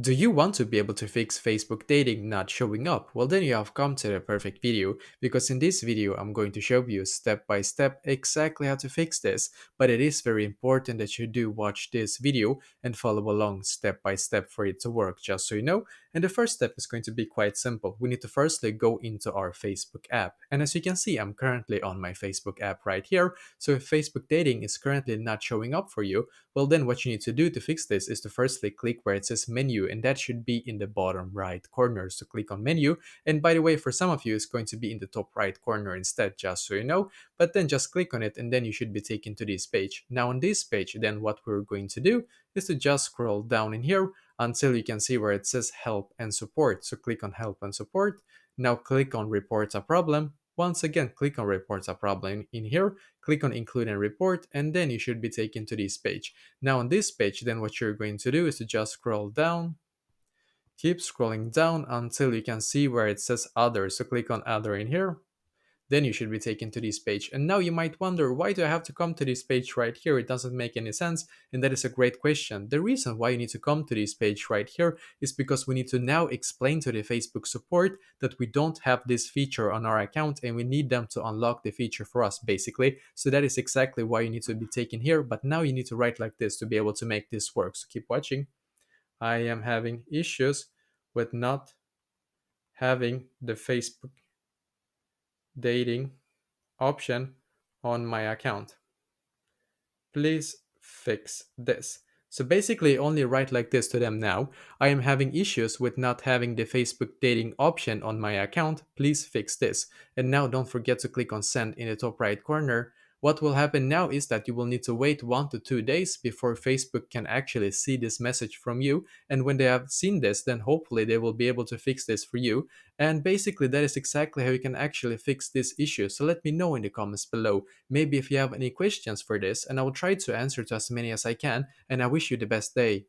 Do you want to be able to fix Facebook dating not showing up? Well, then you have come to the perfect video because in this video, I'm going to show you step by step exactly how to fix this. But it is very important that you do watch this video and follow along step by step for it to work, just so you know. And the first step is going to be quite simple. We need to firstly go into our Facebook app. And as you can see, I'm currently on my Facebook app right here. So if Facebook dating is currently not showing up for you, well, then what you need to do to fix this is to firstly click where it says menu, and that should be in the bottom right corner. So click on menu. And by the way, for some of you, it's going to be in the top right corner instead, just so you know. But then just click on it, and then you should be taken to this page. Now, on this page, then what we're going to do is to just scroll down in here until you can see where it says help and support. So click on help and support. Now click on report a problem. Once again, click on report a problem in here, click on include and report, and then you should be taken to this page. Now on this page, then what you're going to do is to just scroll down, keep scrolling down until you can see where it says other. So click on other in here, then you should be taken to this page. And now you might wonder, why do I have to come to this page right here? It doesn't make any sense. And that is a great question. The reason why you need to come to this page right here is because we need to now explain to the Facebook support that we don't have this feature on our account and we need them to unlock the feature for us, basically. So that is exactly why you need to be taken here. But now you need to write like this to be able to make this work. So keep watching. I am having issues with not having the Facebook dating option on my account. Please fix this. So basically, only write like this to them now. I am having issues with not having the Facebook dating option on my account. Please fix this. And now don't forget to click on send in the top right corner. What will happen now is that you will need to wait 1 to 2 days before Facebook can actually see this message from you. And when they have seen this, then hopefully they will be able to fix this for you. And basically, that is exactly how you can actually fix this issue. So let me know in the comments below. Maybe if you have any questions for this, and I will try to answer to as many as I can, and I wish you the best day.